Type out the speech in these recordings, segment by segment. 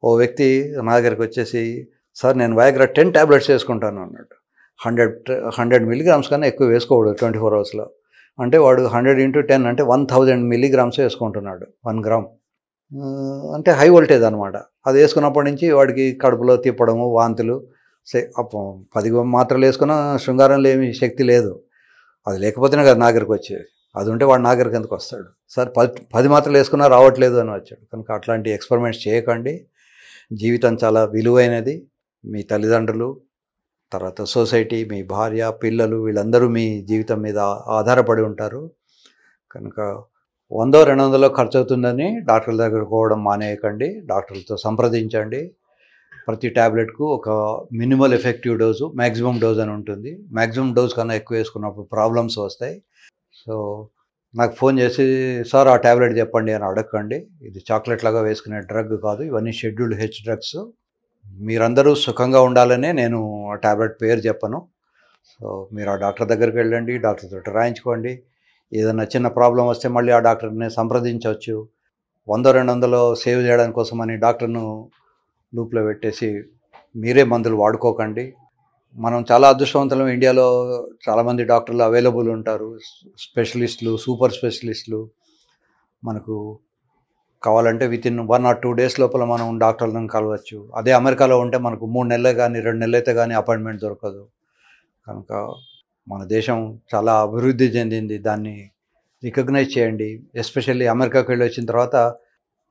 ఓ వ్యక్తి నా దగ్గరికొచ్చేసి, "సార్ నేను వయాగ్రా 10 టాబ్లెట్స్ వేసుకుంటాను" అన్నాడు. 100 మిల్లీగ్రామ్స్ కన్నా ఎక్కువ వేసుకోకూడదు 24 అవర్స్‌లో. అంటే వాడు 100 × 10 అంటే 1000 మిల్లీగ్రామ్స్ వేసుకుంటున్నాడు. 1 గ్రామ్. అంటే హై వోల్టేజ్ అనమాట. అది వేసుకున్నప్పటి నుంచి వాడికి కడుపులో తిప్పడము, వాంతులు. 10 మాత్రలు వేసుకున్నా శృంగారంలో ఏమి శక్తి లేదు. అది లేకపోతేనే కదా నా దగ్గరికి వచ్చేది. అది ఉంటే వాడు నా దగ్గరికి ఎందుకు వస్తాడు? సార్ 10 మాత్రలు వేసుకున్నా రావట్లేదు అని వచ్చాడు. కనుక అట్లాంటి ఎక్స్పెరిమెంట్స్ చేయకండి. జీవితం చాలా విలువైనది. మీ తల్లిదండ్రులు, తర్వాత సొసైటీ, మీ భార్య, పిల్లలు వీళ్ళందరూ మీ జీవితం మీద ఆధారపడి ఉంటారు. కనుక 100, 200 ఖర్చు అవుతుందని డాక్టర్ల దగ్గరికి పోవడం మానేయకండి. డాక్టర్లతో సంప్రదించండి. ప్రతి టాబ్లెట్కు ఒక minimal effective dose, maximum dose అని ఉంటుంది. మ్యాక్సిమం డోస్ కన్నా ఎక్కువ వేసుకున్నప్పుడు ప్రాబ్లమ్స్ వస్తాయి. సో నాకు ఫోన్ చేసి, "సార్ ఆ టాబ్లెట్ చెప్పండి" అని అడగకండి. ఇది చాక్లెట్ లాగా వేసుకునే డ్రగ్ కాదు. ఇవన్నీ షెడ్యూల్డ్ హెచ్ డ్రగ్స్. మీరందరూ సుఖంగా ఉండాలనే నేను ఆ టాబ్లెట్ పేరు చెప్పను. సో మీరు ఆ డాక్టర్ దగ్గరికి వెళ్ళండి, డాక్టర్ తోటి రాయించుకోండి. ఏదైనా చిన్న ప్రాబ్లం వస్తే మళ్ళీ ఆ డాక్టర్ని సంప్రదించవచ్చు. 100, 200 సేవ్ చేయడానికి కోసమని డాక్టర్ను లూప్లో పెట్టేసి మీరే మందులు వాడుకోకండి. మనం చాలా అదృష్టవంతులం. ఇండియాలో చాలామంది డాక్టర్లు అవైలబుల్ ఉంటారు. స్పెషలిస్టులు, సూపర్ స్పెషలిస్టులు. మనకు కావాలంటే వితిన్ 1 or 2 డేస్ లోపల మనం డాక్టర్లను కలవచ్చు. అదే అమెరికాలో ఉంటే మనకు 3 నెలలే కానీ 2 నెలలైతే కానీ అపాయింట్మెంట్ దొరకదు. కనుక మన దేశం చాలా అభివృద్ధి చెందింది. దాన్ని రికగ్నైజ్ చేయండి. ఎస్పెషల్లీ అమెరికాకి వెళ్ళి వచ్చిన తర్వాత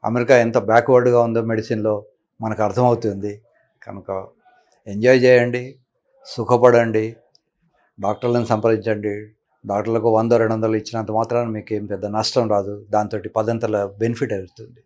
అమెరికా ఎంత బ్యాక్వర్డ్గా ఉందో మెడిసిన్లో మనకు అర్థమవుతుంది. కనుక ఎంజాయ్ చేయండి, సుఖపడండి, డాక్టర్లను సంప్రదించండి. డాక్టర్లకు 100, 200 ఇచ్చినంత మాత్రాన మీకేం పెద్ద నష్టం రాదు. దాంతో 10 బెనిఫిట్ అవుతుంది.